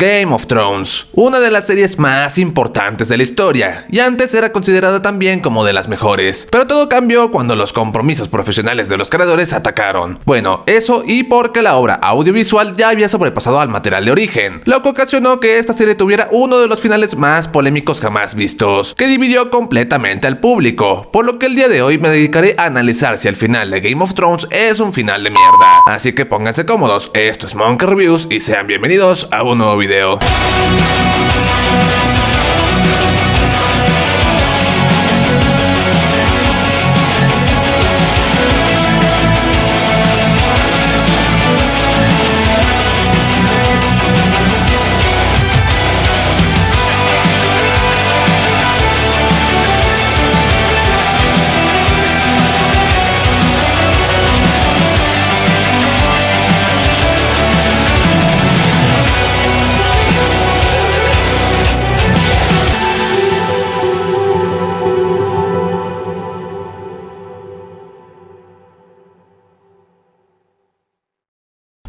Game of Thrones, una de las series más importantes de la historia, y antes era considerada también como de las mejores, pero todo cambió cuando los compromisos profesionales de los creadores atacaron. Bueno, eso y porque la obra audiovisual ya había sobrepasado al material de origen, lo que ocasionó que esta serie tuviera uno de los finales más polémicos jamás vistos, que dividió completamente al público, por lo que el día de hoy me dedicaré a analizar si el final de Game of Thrones es un final de mierda. Así que pónganse cómodos, esto es Monkey Reviews y sean bienvenidos a un nuevo video.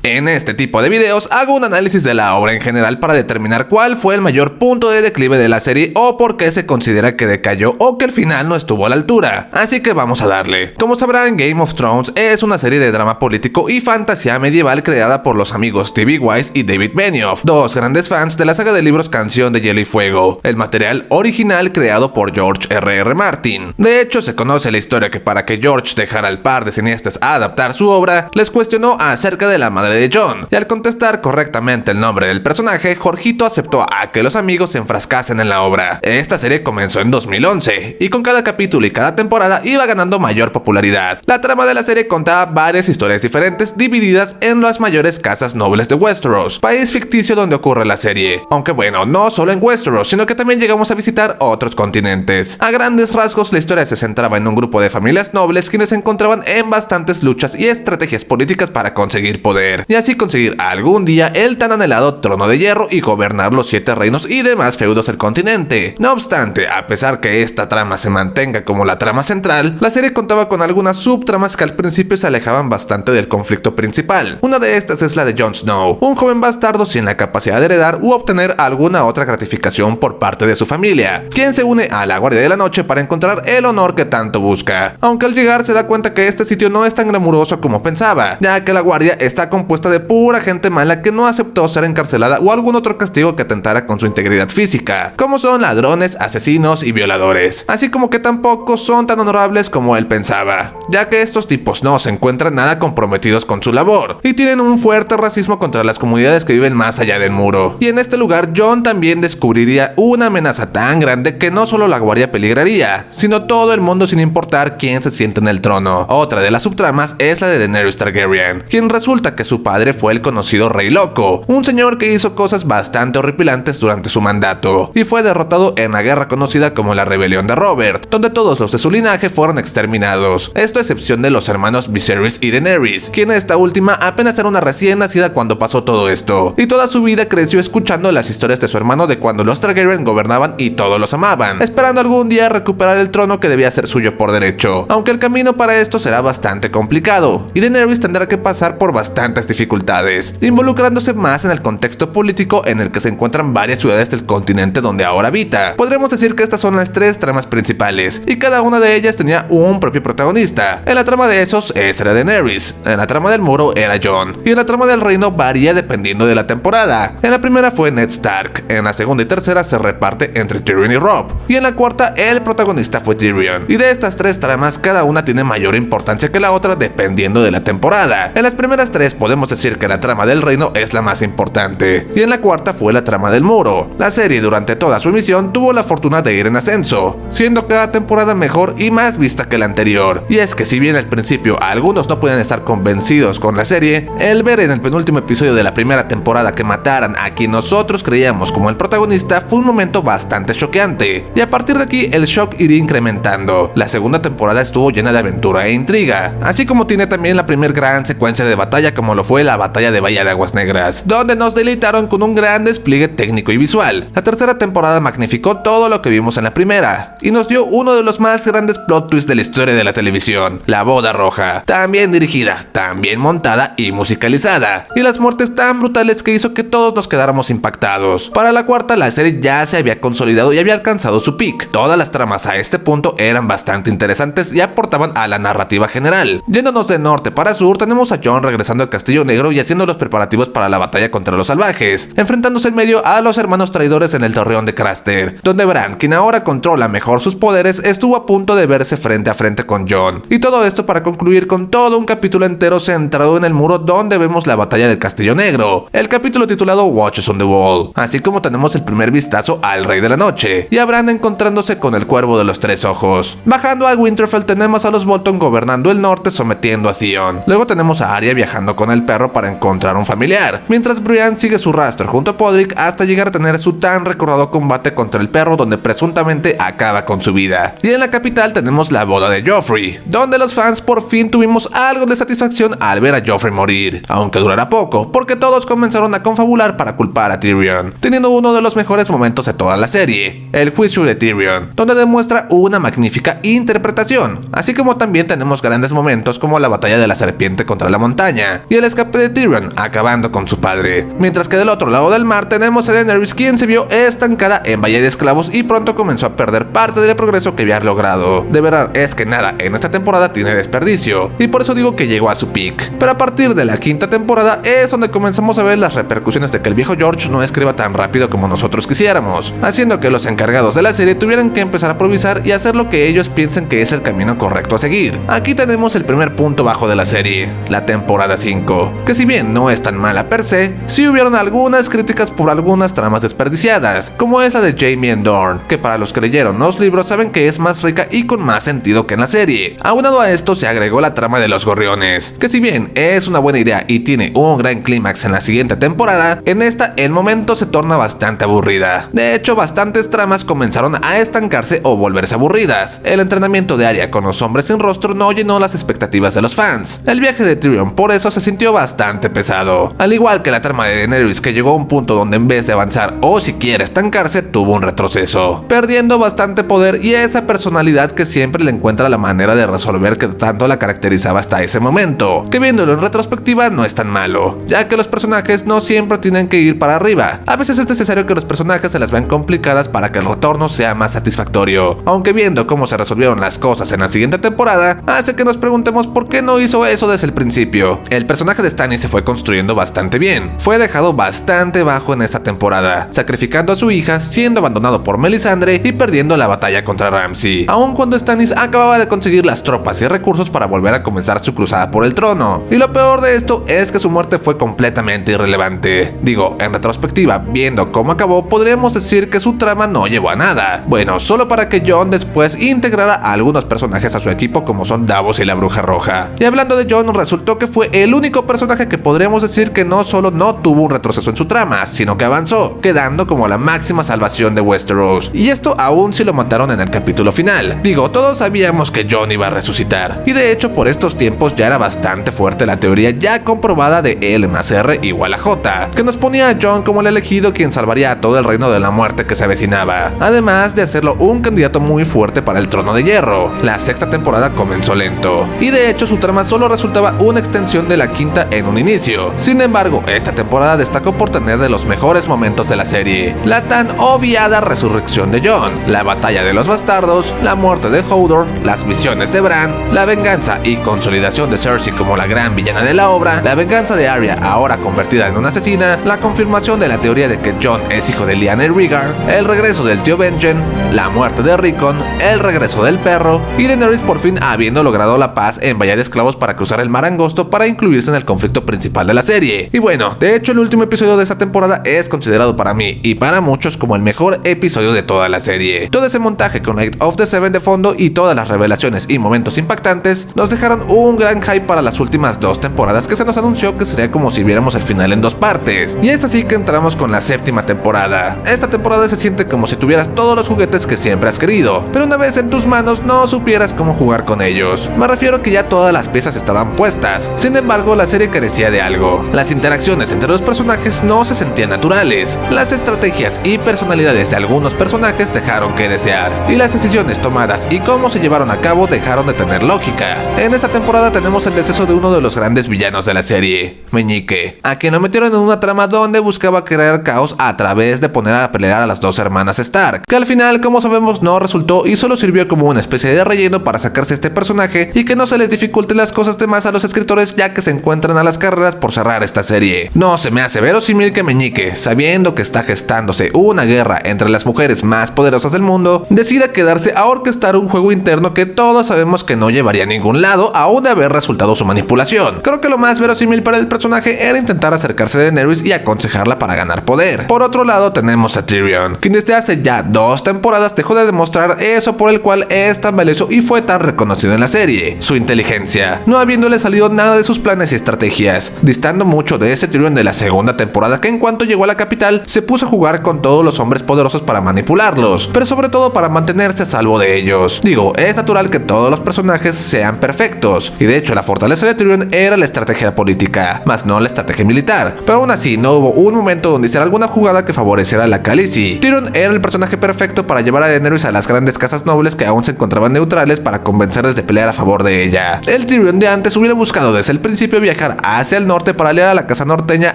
En este tipo de videos hago un análisis de la obra en general para determinar cuál fue el mayor punto de declive de la serie o por qué se considera que decayó o que el final no estuvo a la altura. Así que vamos a darle. Como sabrán, Game of Thrones es una serie de drama político y fantasía medieval creada por los amigos T.B. Weiss y David Benioff, dos grandes fans de la saga de libros Canción de Hielo y Fuego, el material original creado por George R.R. Martin. De hecho, se conoce la historia que para que George dejara al par de cineastas a adaptar su obra, les cuestionó acerca de la madre de Jon, y al contestar correctamente el nombre del personaje, Jorgito aceptó a que los amigos se enfrascasen en la obra. Esta serie comenzó en 2011, y con cada capítulo y cada temporada iba ganando mayor popularidad. La trama de la serie contaba varias historias diferentes divididas en las mayores casas nobles de Westeros, país ficticio donde ocurre la serie. Aunque bueno, no solo en Westeros, sino que también llegamos a visitar otros continentes. A grandes rasgos, la historia se centraba en un grupo de familias nobles quienes se encontraban en bastantes luchas y estrategias políticas para conseguir poder, y así conseguir algún día el tan anhelado trono de hierro y gobernar los 7 reinos y demás feudos del continente. No obstante, a pesar que esta trama se mantenga como la trama central, la serie contaba con algunas subtramas que al principio se alejaban bastante del conflicto principal. Una de estas es la de Jon Snow, un joven bastardo sin la capacidad de heredar u obtener alguna otra gratificación por parte de su familia, quien se une a la Guardia de la Noche para encontrar el honor que tanto busca. Aunque al llegar se da cuenta que este sitio no es tan glamuroso como pensaba, ya que la Guardia está compuesta de pura gente mala que no aceptó ser encarcelada o algún otro castigo que atentara con su integridad física, como son ladrones, asesinos y violadores, así como que tampoco son tan honorables como él pensaba, ya que estos tipos no se encuentran nada comprometidos con su labor y tienen un fuerte racismo contra las comunidades que viven más allá del muro. Y en este lugar Jon también descubriría una amenaza tan grande que no solo la Guardia peligraría, sino todo el mundo sin importar quién se siente en el trono. Otra de las subtramas es la de Daenerys Targaryen, quien resulta que su padre fue el conocido Rey Loco, un señor que hizo cosas bastante horripilantes durante su mandato, y fue derrotado en la guerra conocida como la Rebelión de Robert, donde todos los de su linaje fueron exterminados, esto a excepción de los hermanos Viserys y Daenerys, quien esta última apenas era una recién nacida cuando pasó todo esto, y toda su vida creció escuchando las historias de su hermano de cuando los Targaryen gobernaban y todos los amaban, esperando algún día recuperar el trono que debía ser suyo por derecho, aunque el camino para esto será bastante complicado, y Daenerys tendrá que pasar por bastantes dificultades, involucrándose más en el contexto político en el que se encuentran varias ciudades del continente donde ahora habita. Podremos decir que estas son las 3 tramas principales, y cada una de ellas tenía un propio protagonista. En la trama de esos, esa era Daenerys, en la trama del muro era Jon, y en la trama del reino varía dependiendo de la temporada. En la primera fue Ned Stark, en la segunda y tercera se reparte entre Tyrion y Robb, y en la cuarta el protagonista fue Tyrion. Y de estas 3 tramas, cada una tiene mayor importancia que la otra dependiendo de la temporada. En las primeras 3 podemos decir que la trama del reino es la más importante, y en la cuarta fue la trama del muro. La serie durante toda su emisión tuvo la fortuna de ir en ascenso, siendo cada temporada mejor y más vista que la anterior. Y es que si bien al principio algunos no pueden estar convencidos con la serie, el ver en el penúltimo episodio de la primera temporada que mataran a quien nosotros creíamos como el protagonista fue un momento bastante choqueante, y a partir de aquí el shock iría incrementando. La segunda temporada estuvo llena de aventura e intriga, así como tiene también la primera gran secuencia de batalla como lo fue fue la batalla de Bahía de Aguas Negras, donde nos deleitaron con un gran despliegue técnico y visual. La tercera temporada magnificó todo lo que vimos en la primera, y nos dio uno de los más grandes plot twists de la historia de la televisión, la boda roja, tan bien dirigida, tan bien montada y musicalizada, y las muertes tan brutales que hizo que todos nos quedáramos impactados. Para la cuarta, la serie ya se había consolidado y había alcanzado su peak. Todas las tramas a este punto eran bastante interesantes y aportaban a la narrativa general. Yéndonos de norte para sur, tenemos a Jon regresando al Castillo Negro y haciendo los preparativos para la batalla contra los salvajes, enfrentándose en medio a los hermanos traidores en el Torreón de Craster, donde Bran, quien ahora controla mejor sus poderes, estuvo a punto de verse frente a frente con Jon. Y todo esto para concluir con todo un capítulo entero centrado en el muro donde vemos la batalla del Castillo Negro, el capítulo titulado Watchers on the Wall, así como tenemos el primer vistazo al Rey de la Noche y a Bran encontrándose con el Cuervo de los Tres Ojos. Bajando a Winterfell tenemos a los Bolton gobernando el norte sometiendo a Theon. Luego tenemos a Arya viajando con el perro para encontrar un familiar, mientras Brienne sigue su rastro junto a Podrick hasta llegar a tener su tan recordado combate contra el perro donde presuntamente acaba con su vida. Y en la capital tenemos la boda de Joffrey, donde los fans por fin tuvimos algo de satisfacción al ver a Joffrey morir, aunque durará poco, porque todos comenzaron a confabular para culpar a Tyrion, teniendo uno de los mejores momentos de toda la serie, el juicio de Tyrion, donde demuestra una magnífica interpretación, así como también tenemos grandes momentos como la batalla de la serpiente contra la montaña y el escape de Tyrion acabando con su padre, mientras que del otro lado del mar tenemos a Daenerys, quien se vio estancada en Bahía de Esclavos y pronto comenzó a perder parte del progreso que había logrado. De verdad es que nada en esta temporada tiene desperdicio, y por eso digo que llegó a su peak. Pero a partir de la quinta temporada es donde comenzamos a ver las repercusiones de que el viejo George no escriba tan rápido como nosotros quisiéramos, haciendo que los encargados de la serie tuvieran que empezar a improvisar y hacer lo que ellos piensen que es el camino correcto a seguir. Aquí tenemos el primer punto bajo de la serie, la temporada 5, que si bien no es tan mala per se, sí hubieron algunas críticas por algunas tramas desperdiciadas, como es la de Jaime and Dorne, que para los que leyeron los libros saben que es más rica y con más sentido que en la serie. Aunado a esto se agregó la trama de los gorriones, que si bien es una buena idea y tiene un gran clímax en la siguiente temporada, en esta el momento se torna bastante aburrida. De hecho, bastantes tramas comenzaron a estancarse o volverse aburridas. El entrenamiento de Arya con los hombres sin rostro no llenó las expectativas de los fans. El viaje de Tyrion por eso se sintió bastante pesado, al igual que la trama de Daenerys, que llegó a un punto donde en vez de avanzar o siquiera estancarse tuvo un retroceso, perdiendo bastante poder y esa personalidad que siempre le encuentra la manera de resolver que tanto la caracterizaba hasta ese momento, que viéndolo en retrospectiva no es tan malo, ya que los personajes no siempre tienen que ir para arriba. A veces es necesario que los personajes se las vean complicadas para que el retorno sea más satisfactorio, aunque viendo cómo se resolvieron las cosas en la siguiente temporada hace que nos preguntemos por qué no hizo eso desde el principio. El personaje de Stannis se fue construyendo bastante bien, fue dejado bastante bajo en esta temporada, sacrificando a su hija, siendo abandonado por Melisandre y perdiendo la batalla contra Ramsay, aun cuando Stannis acababa de conseguir las tropas y recursos para volver a comenzar su cruzada por el trono. Y lo peor de esto es que su muerte fue completamente irrelevante. Digo, en retrospectiva, viendo cómo acabó, podríamos decir que su trama no llevó a nada. Bueno, solo para que Jon después integrara a algunos personajes a su equipo como son Davos y la Bruja Roja. Y hablando de Jon, resultó que fue el único personaje que podríamos decir que no solo no tuvo un retroceso en su trama, sino que avanzó, quedando como la máxima salvación de Westeros. Y esto aún si lo mataron en el capítulo final. Digo, todos sabíamos que Jon iba a resucitar, y de hecho por estos tiempos ya era bastante fuerte la teoría ya comprobada de L más R igual a J, que nos ponía a Jon como el elegido quien salvaría a todo el reino de la muerte que se avecinaba, además de hacerlo un candidato muy fuerte para el trono de hierro. La sexta temporada comenzó lento, y de hecho su trama solo resultaba una extensión de la quinta en un inicio. Sin embargo, esta temporada destacó por tener de los mejores momentos de la serie, la tan obviada resurrección de Jon, la batalla de los bastardos, la muerte de Hodor, las misiones de Bran, la venganza y consolidación de Cersei como la gran villana de la obra, la venganza de Arya ahora convertida en una asesina, la confirmación de la teoría de que Jon es hijo de Lyanna y Rhaegar, el regreso del tío Benjen, la muerte de Rickon, el regreso del perro y Daenerys por fin habiendo logrado la paz en Bahía de Esclavos para cruzar el mar angosto para incluirse en el conflicto principal de la serie. Y bueno, de hecho el último episodio de esta temporada es considerado para mí y para muchos como el mejor episodio de toda la serie. Todo ese montaje con Night of the Seven de fondo y todas las revelaciones y momentos impactantes nos dejaron un gran hype para las últimas dos temporadas, que se nos anunció que sería como si viéramos el final en dos partes. Y es así que entramos con la séptima temporada. Esta temporada se siente como si tuvieras todos los juguetes que siempre has querido, pero una vez en tus manos no supieras cómo jugar con ellos. Me refiero que ya todas las piezas estaban puestas. Sin embargo, la serie parecía carecía de algo. Las interacciones entre los personajes no se sentían naturales. Las estrategias y personalidades de algunos personajes dejaron que desear, y las decisiones tomadas y cómo se llevaron a cabo dejaron de tener lógica. En esta temporada tenemos el deceso de uno de los grandes villanos de la serie, Meñique, a quien lo metieron en una trama donde buscaba crear caos a través de poner a pelear a las dos hermanas Stark, que al final, como sabemos, no resultó y solo sirvió como una especie de relleno para sacarse este personaje y que no se les dificulte las cosas de más a los escritores, ya que se encuentran a las carreras por cerrar esta serie. No se me hace verosímil que Meñique, sabiendo que está gestándose una guerra entre las mujeres más poderosas del mundo, decida quedarse a orquestar un juego interno que todos sabemos que no llevaría a ningún lado, aún de haber resultado su manipulación. Creo que lo más verosímil para el personaje era intentar acercarse a Daenerys y aconsejarla para ganar poder. Por otro lado tenemos a Tyrion, quien desde hace ya 2 temporadas dejó de demostrar eso por el cual es tan valioso y fue tan reconocido en la serie, su inteligencia, no habiéndole salido nada de sus planes y estrategias, distando mucho de ese Tyrion de la segunda temporada que en cuanto llegó a la capital se puso a jugar con todos los hombres poderosos para manipularlos, pero sobre todo para mantenerse a salvo de ellos. Digo, es natural que todos los personajes sean perfectos, y de hecho la fortaleza de Tyrion era la estrategia política, más no la estrategia militar, pero aún así no hubo un momento donde hiciera alguna jugada que favoreciera a la Khaleesi. Tyrion era el personaje perfecto para llevar a Daenerys a las grandes casas nobles que aún se encontraban neutrales para convencerles de pelear a favor de ella. El Tyrion de antes hubiera buscado desde el principio viajar hacia el norte para aliar a la casa norteña,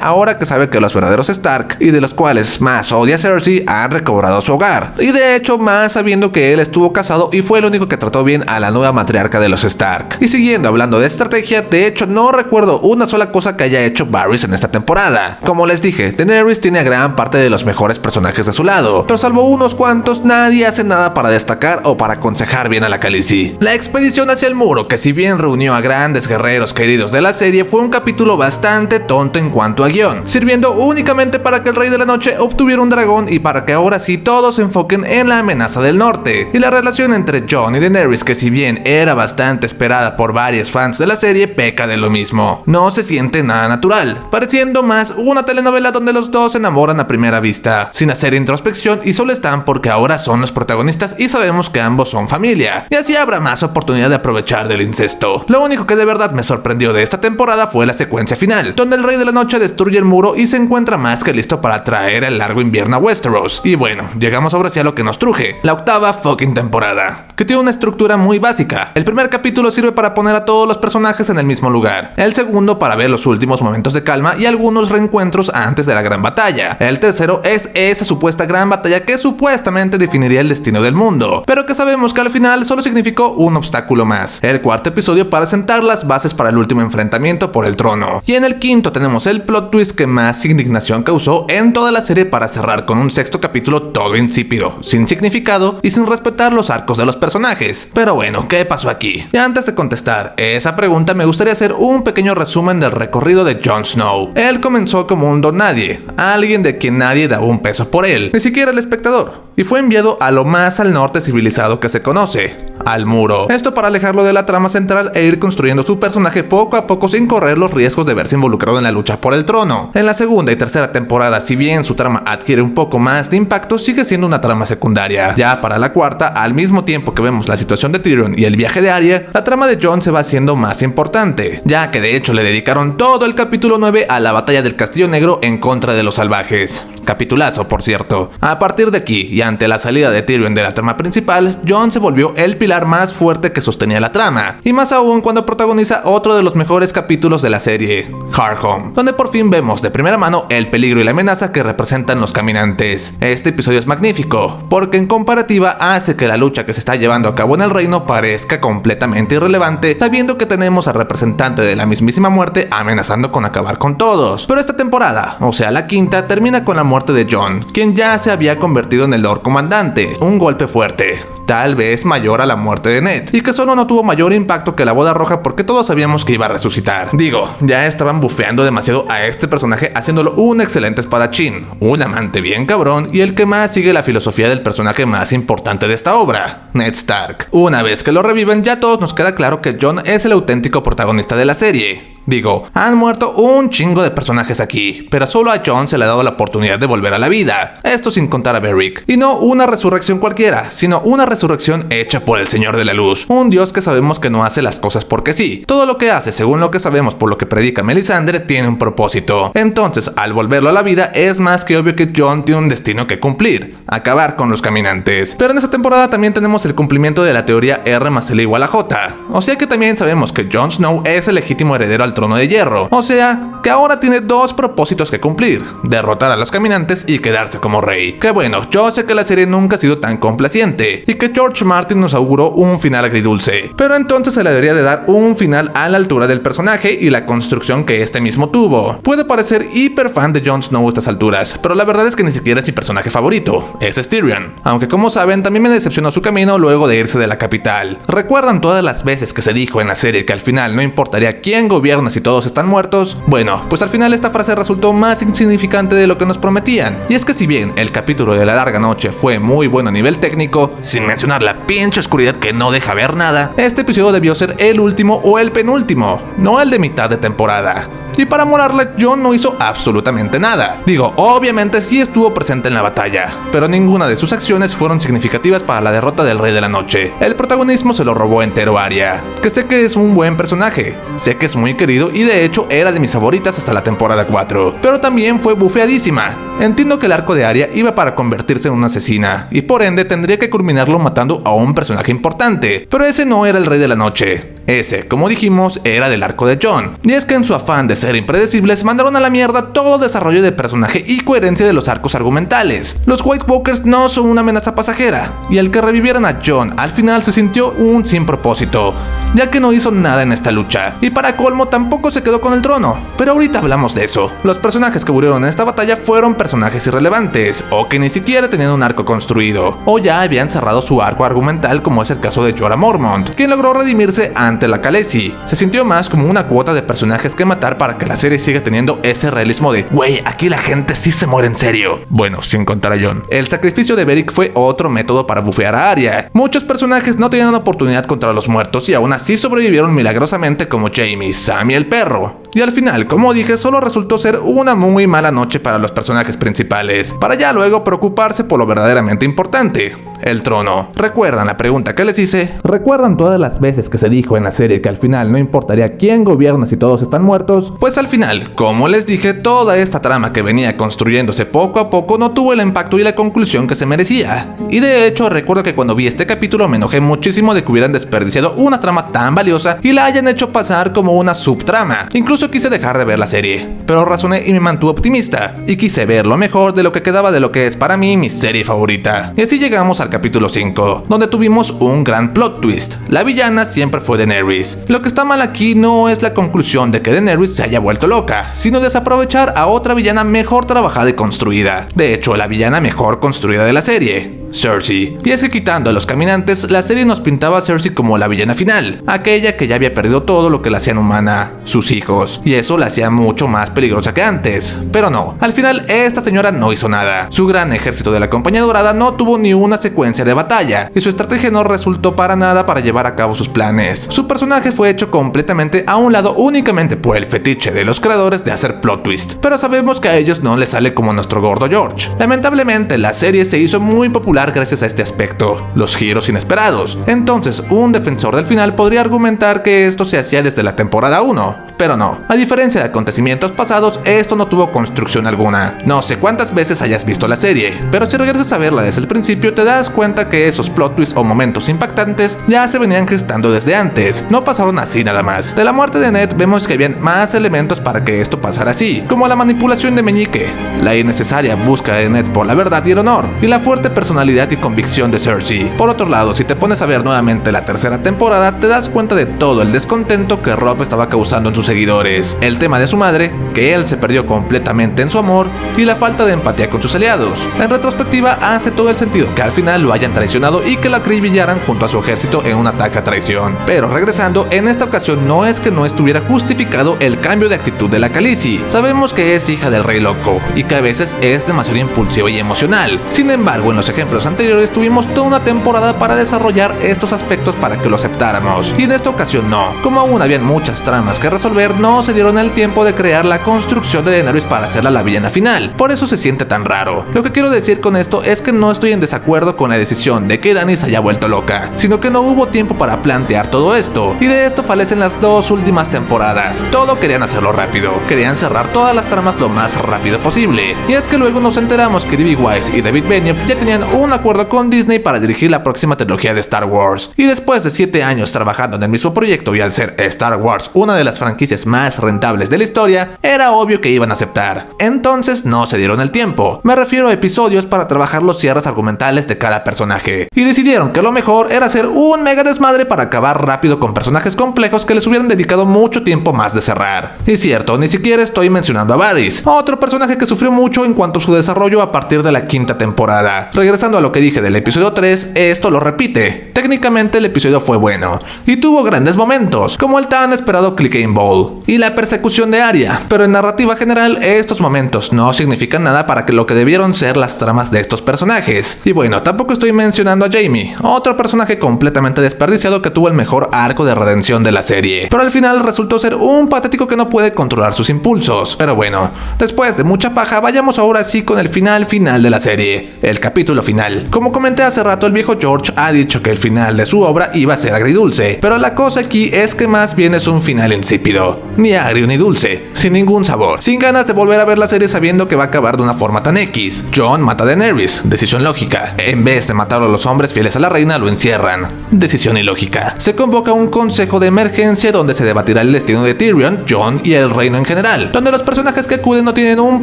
ahora que sabe que los verdaderos Stark, y de los cuales más odia a Cersei, han recobrado su hogar, y de hecho más sabiendo que él estuvo casado y fue el único que trató bien a la nueva matriarca de los Stark. Y siguiendo hablando de estrategia, de hecho no recuerdo una sola cosa que haya hecho Varys en esta temporada. Como les dije, Daenerys tiene a gran parte de los mejores personajes de su lado, pero salvo unos cuantos, nadie hace nada para destacar o para aconsejar bien a la Khaleesi. La expedición hacia el muro, que si bien reunió a grandes guerreros queridos de la serie, fue un capítulo bastante tonto en cuanto a guión, sirviendo únicamente para que el Rey de la Noche obtuviera un dragón y para que ahora sí todos se enfoquen en la amenaza del norte. Y la relación entre Jon y Daenerys, que si bien era bastante esperada por varios fans de la serie, peca de lo mismo. No se siente nada natural, pareciendo más una telenovela donde los dos se enamoran a primera vista, sin hacer introspección y solo están porque ahora son los protagonistas y sabemos que ambos son familia, y así habrá más oportunidad de aprovechar del incesto. Lo único que de verdad me sorprendió de esta temporada fue la secuencia final, donde el Rey de la Noche destruye el muro y se encuentra más que listo para traer el largo invierno a Westeros. Y bueno, llegamos ahora sí a lo que nos truje, la octava fucking temporada, que tiene una estructura muy básica. El primer capítulo sirve para poner a todos los personajes en el mismo lugar, el segundo para ver los últimos momentos de calma y algunos reencuentros antes de la gran batalla, el tercero es esa supuesta gran batalla que supuestamente definiría el destino del mundo, pero que sabemos que al final solo significó un obstáculo más, el cuarto episodio para sentar las bases para el último enfrentamiento por el trono, y en el quinto tenemos el plot twist que más indignación causó en toda la serie para cerrar con un sexto capítulo todo insípido, sin significado y sin respetar los arcos de los personajes. Pero bueno, ¿qué pasó aquí? Y antes de contestar esa pregunta me gustaría hacer un pequeño resumen del recorrido de Jon Snow. Él comenzó como un don nadie, alguien de quien nadie daba un peso por él, ni siquiera el espectador, y fue enviado a lo más al norte civilizado que se conoce, al muro. Esto para alejarlo de la trama central e ir construyendo su personaje poco a poco sin correr los riesgos de verse involucrado en la lucha por el trono. En la segunda y tercera temporada, si bien su trama adquiere un poco más de impacto, sigue siendo una trama secundaria. Ya para la cuarta, al mismo tiempo que vemos la situación de Tyrion y el viaje de Arya, la trama de Jon se va haciendo más importante, ya que de hecho le dedicaron todo el capítulo 9 a la batalla del Castillo Negro en contra de los salvajes. Capitulazo, por cierto. A partir de aquí, y ante la salida de Tyrion de la trama principal, Jon se volvió el pilar más fuerte que sostenía la trama, y más aún cuando protagoniza otro de los mejores capítulos de la serie, Hardhome, donde por fin vemos de primera mano el peligro y la amenaza que representan los caminantes. Este episodio es magnífico, porque en comparativa hace que la lucha que se está llevando a cabo en el reino parezca completamente irrelevante, sabiendo que tenemos al representante de la mismísima muerte amenazando con acabar con todos. Pero esta temporada, o sea la quinta, termina con la muerte de Jon, quien ya se había convertido en el Lord Comandante, un golpe fuerte, tal vez mayor a la muerte de Ned, y que solo no tuvo mayor impacto que la boda roja porque todos sabíamos que iba a resucitar. Digo, ya estaban bufeando demasiado a este personaje haciéndolo un excelente espadachín, un amante bien cabrón y el que más sigue la filosofía del personaje más importante de esta obra, Ned Stark. Una vez que lo reviven, ya a todos nos queda claro que Jon es el auténtico protagonista de la serie. Digo, han muerto un chingo de personajes aquí, pero solo a Jon se le ha dado la oportunidad de volver a la vida. Esto sin contar a Beric. Y no una resurrección cualquiera, sino una resurrección hecha por el Señor de la Luz. Un dios que sabemos que no hace las cosas porque sí. Todo lo que hace, según lo que sabemos por lo que predica Melisandre, tiene un propósito. Entonces, al volverlo a la vida, es más que obvio que Jon tiene un destino que cumplir: acabar con los caminantes. Pero en esta temporada también tenemos el cumplimiento de la teoría R más L igual a J. O sea que también sabemos que Jon Snow es el legítimo heredero al trono de hierro. O sea, que ahora tiene dos propósitos que cumplir: derrotar a los caminantes y quedarse como rey. Que bueno, yo sé que la serie nunca ha sido tan complaciente y que George Martin nos auguró un final agridulce, pero entonces se le debería de dar un final a la altura del personaje y la construcción que este mismo tuvo. Puede parecer hiper fan de Jon Snow a estas alturas, pero la verdad es que ni siquiera es mi personaje favorito, es Tyrion. Aunque como saben, también me decepcionó su camino luego de irse de la capital. ¿Recuerdan todas las veces que se dijo en la serie que al final no importaría quién gobierna si todos están muertos? Bueno, pues al final esta frase resultó más insignificante de lo que nos prometían. Y es que si bien el capítulo de la larga noche fue muy bueno a nivel técnico, sin mencionar la pinche oscuridad que no deja ver nada, este episodio debió ser el último o el penúltimo, no el de mitad de temporada. Y para molarle, Jon no hizo absolutamente nada. Digo, obviamente sí estuvo presente en la batalla, pero ninguna de sus acciones fueron significativas para la derrota del Rey de la Noche. El protagonismo se lo robó entero Arya, que sé que es un buen personaje, sé que es muy querido y de hecho era de mis favoritas hasta la temporada 4, pero también fue bufeadísima. Entiendo que el arco de Arya iba para convertirse en una asesina, y por ende tendría que culminarlo matando a un personaje importante, pero ese no era el Rey de la Noche. Ese, como dijimos, era del arco de Jon, y es que en su afán de ser impredecibles mandaron a la mierda todo desarrollo de personaje y coherencia de los arcos argumentales. Los White Walkers no son una amenaza pasajera, y el que revivieran a Jon al final se sintió un sin propósito, ya que no hizo nada en esta lucha, y para colmo tampoco se quedó con el trono, pero ahorita hablamos de eso. Los personajes que murieron en esta batalla fueron personajes irrelevantes, o que ni siquiera tenían un arco construido, o ya habían cerrado su arco argumental, como es el caso de Jorah Mormont, quien logró redimirse ante la Khaleesi. Se sintió más como una cuota de personajes que matar para que la serie siga teniendo ese realismo de güey, aquí la gente sí se muere en serio. Bueno, sin contar a Jon. El sacrificio de Beric fue otro método para bufear a Arya. Muchos personajes no tenían oportunidad contra los muertos y aún así sobrevivieron milagrosamente, como Jaime, Sam y el perro. Y al final, como dije, solo resultó ser una muy mala noche para los personajes principales, para ya luego preocuparse por lo verdaderamente importante: el trono. ¿Recuerdan la pregunta que les hice? ¿Recuerdan todas las veces que se dijo en la serie que al final no importaría quién gobierna si todos están muertos? Pues al final, como les dije, toda esta trama que venía construyéndose poco a poco no tuvo el impacto y la conclusión que se merecía. Y de hecho, recuerdo que cuando vi este capítulo me enojé muchísimo de que hubieran desperdiciado una trama tan valiosa y la hayan hecho pasar como una subtrama. Incluso quise dejar de ver la serie, pero razoné y me mantuve optimista, y quise ver lo mejor de lo que quedaba de lo que es para mí mi serie favorita. Y así llegamos al capítulo 5, donde tuvimos un gran plot twist. La villana siempre fue Daenerys. Lo que está mal aquí no es la conclusión de que Daenerys se haya vuelto loca, sino desaprovechar a otra villana mejor trabajada y construida. De hecho, la villana mejor construida de la serie, Cersei. Y es que quitando a los caminantes, la serie nos pintaba a Cersei como la villana final, aquella que ya había perdido todo lo que la hacían humana, sus hijos, y eso la hacía mucho más peligrosa que antes. Pero no, al final esta señora no hizo nada. Su gran ejército de la Compañía Dorada no tuvo ni una secuencia de batalla, y su estrategia no resultó para nada para llevar a cabo sus planes. Su personaje fue hecho completamente a un lado únicamente por el fetiche de los creadores de hacer plot twist, pero sabemos que a ellos no les sale como a nuestro gordo George. Lamentablemente la serie se hizo muy popular gracias a este aspecto, los giros inesperados. Entonces un defensor del final podría argumentar que esto se hacía desde la temporada 1, pero no. A diferencia de acontecimientos pasados, esto no tuvo construcción alguna. No sé cuántas veces hayas visto la serie, pero si regresas a verla desde el principio te das cuenta que esos plot twists o momentos impactantes ya se venían gestando desde antes, no pasaron así nada más. De la muerte de Ned vemos que habían más elementos para que esto pasara así, como la manipulación de Meñique, la innecesaria búsqueda de Ned por la verdad y el honor, y la fuerte personalidad y convicción de Cersei. Por otro lado, si te pones a ver nuevamente la tercera temporada, te das cuenta de todo el descontento que Robb estaba causando en sus seguidores, el tema de su madre, que él se perdió completamente en su amor, y la falta de empatía con sus aliados. En retrospectiva hace todo el sentido que al final lo hayan traicionado y que la acribillaran junto a su ejército en un ataque a traición. Pero regresando, en esta ocasión no es que no estuviera justificado el cambio de actitud de la Khaleesi. Sabemos que es hija del Rey Loco y que a veces es demasiado impulsiva y emocional. Sin embargo, en los ejemplos anteriores tuvimos toda una temporada para desarrollar estos aspectos para que lo aceptáramos, y en esta ocasión no. Como aún habían muchas tramas que resolver, volver no se dieron el tiempo de crear la construcción de Daenerys para hacerla la villana final. Por eso se siente tan raro. Lo que quiero decir con esto es que no estoy en desacuerdo con la decisión de que Dany se haya vuelto loca, sino que no hubo tiempo para plantear todo esto, y de esto falecen las dos últimas temporadas. Todo querían hacerlo rápido, querían cerrar todas las tramas lo más rápido posible, y es que luego nos enteramos que D.B. Weiss y David Benioff ya tenían un acuerdo con Disney para dirigir la próxima trilogía de Star Wars, y después de 7 años trabajando en el mismo proyecto y al ser Star Wars una de las franquicias más rentables de la historia, era obvio que iban a aceptar. Entonces no se dieron el tiempo, me refiero a episodios para trabajar los cierres argumentales de cada personaje, y decidieron que lo mejor era hacer un mega desmadre para acabar rápido con personajes complejos que les hubieran dedicado mucho tiempo más de cerrar. Y cierto, ni siquiera estoy mencionando a Varys, otro personaje que sufrió mucho en cuanto a su desarrollo a partir de la 5ª temporada. Regresando a lo que dije del episodio 3, esto lo repite. Técnicamente el episodio fue bueno, y tuvo grandes momentos, como el tan esperado Clegane Bowl y la persecución de Arya, pero en narrativa general estos momentos no significan nada para que lo que debieron ser las tramas de estos personajes. Y bueno, tampoco estoy mencionando a Jaime, otro personaje completamente desperdiciado que tuvo el mejor arco de redención de la serie, pero al final resultó ser un patético que no puede controlar sus impulsos. Pero bueno, después de mucha paja, vayamos ahora sí con el final de la serie, el capítulo final. Como comenté hace rato, el viejo George ha dicho que el final de su obra iba a ser agridulce, pero la cosa aquí es que más bien es un final insípido, ni agrio ni dulce, sin ningún sabor, sin ganas de volver a ver la serie sabiendo que va a acabar de una forma tan X. Jon mata a Daenerys, decisión lógica. En vez de matar a los hombres fieles a la reina, lo encierran, decisión ilógica. Se convoca un consejo de emergencia donde se debatirá el destino de Tyrion, Jon y el reino en general, donde los personajes que acuden no tienen un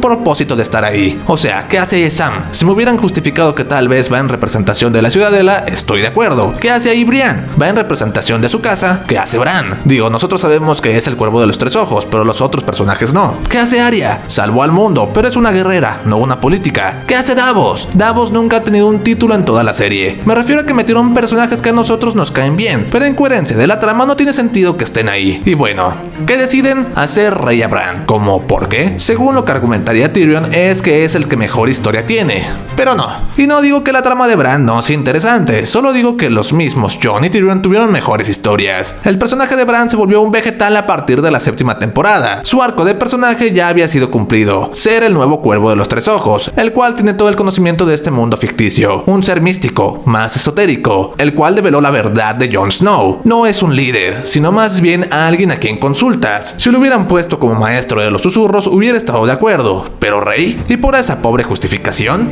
propósito de estar ahí. O sea, ¿qué hace Sam? Si me hubieran justificado que tal vez va en representación de la ciudadela, estoy de acuerdo. ¿Qué hace ahí Brienne? Va en representación de su casa. ¿Qué hace Bran? Digo, nosotros sabemos que es el cuervo de los 3 ojos, pero los otros personajes no. ¿Qué hace Arya? Salvó al mundo, pero es una guerrera, no una política. ¿Qué hace Davos? Davos nunca ha tenido un título en toda la serie. Me refiero a que metieron personajes que a nosotros nos caen bien, pero en coherencia de la trama no tiene sentido que estén ahí. Y bueno, ¿qué deciden? Hacer rey a Bran. ¿Cómo? ¿Por qué? Según lo que argumentaría Tyrion, es que es el que mejor historia tiene. Pero no. Y no digo que la trama de Bran no sea interesante, solo digo que los mismos Jon y Tyrion tuvieron mejores historias. El personaje de Bran se volvió un vegetal a partir de la 7ª temporada. Su arco de personaje ya había sido cumplido, ser el nuevo cuervo de los 3 ojos, el cual tiene todo el conocimiento de este mundo ficticio, un ser místico, más esotérico, el cual develó la verdad de Jon Snow. No es un líder, sino más bien a alguien a quien consultas. Si lo hubieran puesto como maestro de los susurros, hubiera estado de acuerdo, pero rey, y por esa pobre justificación,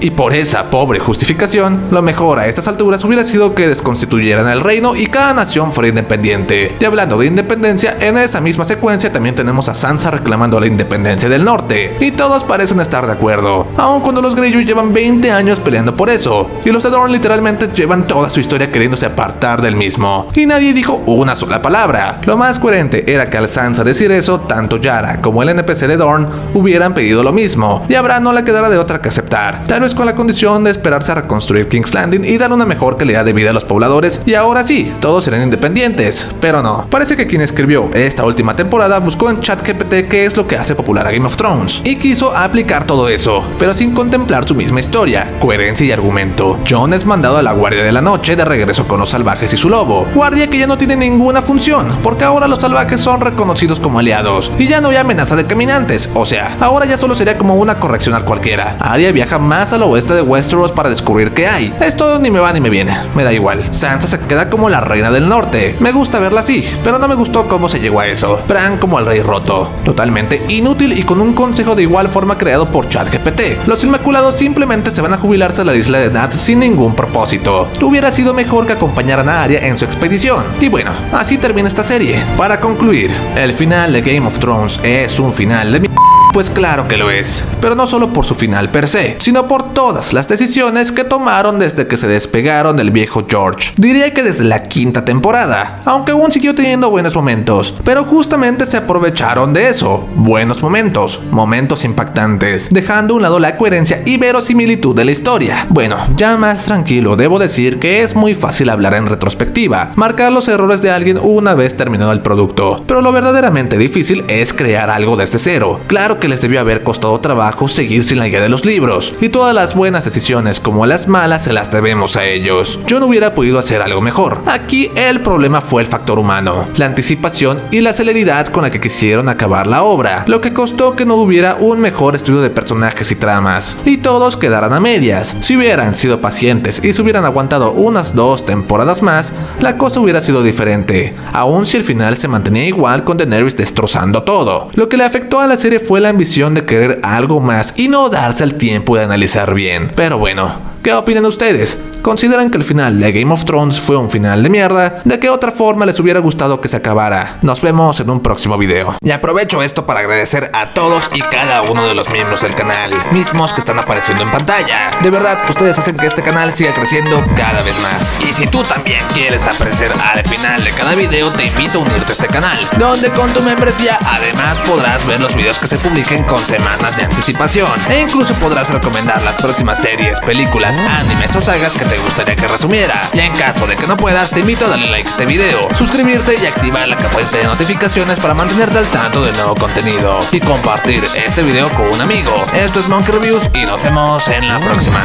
lo mejor a estas alturas hubiera sido que desconstituyeran el reino y cada nación fuera independiente. Y hablando de independencia, en esa misma secuencia también tenemos a Sansa reclamando la independencia del norte, y todos parecen estar de acuerdo, aun cuando los Greyjoy llevan 20 años peleando por eso, y los de Dorne literalmente llevan toda su historia queriéndose apartar del mismo, y nadie dijo una sola palabra. Lo más coherente era que al Sansa decir eso, tanto Yara como el NPC de Dorne hubieran pedido lo mismo, y a Bran no le quedara de otra que aceptar, tal vez con la condición de esperarse a reconstruir King's Landing y dar una mejor calidad de vida a los pobladores, y ahora sí, todos serán independientes. Pero no, parece que quien escribió esta última temporada buscó en ChatGPT qué es lo que hace popular a Game of Thrones, y quiso aplicar todo eso, pero sin contemplar su misma historia, coherencia y argumento. Jon es mandado a la Guardia de la Noche de regreso con los salvajes y su lobo, guardia que ya no tiene ninguna función, porque ahora los salvajes son reconocidos como aliados, y ya no hay amenaza de caminantes, o sea, ahora ya solo sería como una correccional cualquiera. Arya viaja más al oeste de Westeros para descubrir qué hay. Esto ni me va ni me viene, me da igual. Sansa se queda como la reina del norte, me gusta verla así, pero no me gustó cómo se llegó a eso. Bran como el rey roto, totalmente inútil y con un consejo de igual forma creado por ChatGPT. Los Inmaculados simplemente se van a jubilarse a la isla de Nat sin ningún propósito. Hubiera sido mejor que acompañaran a Arya en su expedición. Y bueno, así termina esta serie. Para concluir, el final de Game of Thrones es un final de pues claro que lo es, pero no solo por su final per se, sino por todas las decisiones que tomaron desde que se despegaron del viejo George. Diría que desde la 5ª temporada, aunque aún siguió teniendo buenos momentos, pero justamente se aprovecharon de eso, buenos momentos, momentos impactantes, dejando a un lado la coherencia y verosimilitud de la historia. Bueno, ya más tranquilo, debo decir que es muy fácil hablar en retrospectiva, marcar los errores de alguien una vez terminado el producto, pero lo verdaderamente difícil es crear algo desde cero. Claro que les debió haber costado trabajo seguir sin la guía de los libros, y todas las buenas decisiones como las malas se las debemos a ellos. Yo no hubiera podido hacer algo mejor. Aquí el problema fue el factor humano, la anticipación y la celeridad con la que quisieron acabar la obra, lo que costó que no hubiera un mejor estudio de personajes y tramas, y todos quedaran a medias. Si hubieran sido pacientes y se hubieran aguantado unas 2 temporadas más, la cosa hubiera sido diferente, aun si el final se mantenía igual con Daenerys destrozando todo. Lo que le afectó a la serie fue la ambición de querer algo más y no darse el tiempo de analizar bien. Pero bueno, ¿qué opinan ustedes? ¿Consideran que el final de Game of Thrones fue un final de mierda? ¿De qué otra forma les hubiera gustado que se acabara? Nos vemos en un próximo video. Y aprovecho esto para agradecer a todos y cada uno de los miembros del canal, mismos que están apareciendo en pantalla. De verdad, ustedes hacen que este canal siga creciendo cada vez más. Y si tú también quieres aparecer al final de cada video, te invito a unirte a este canal, donde con tu membresía además podrás ver los videos que se publiquen con semanas de anticipación, e incluso podrás recomendar las próximas series, películas, animes o sagas que te gustaría que resumiera. Y en caso de que no puedas, te invito a darle like a este video, suscribirte y activar la campanita de notificaciones para mantenerte al tanto del nuevo contenido, y compartir este video con un amigo. Esto es Monkey Reviews y nos vemos en la próxima.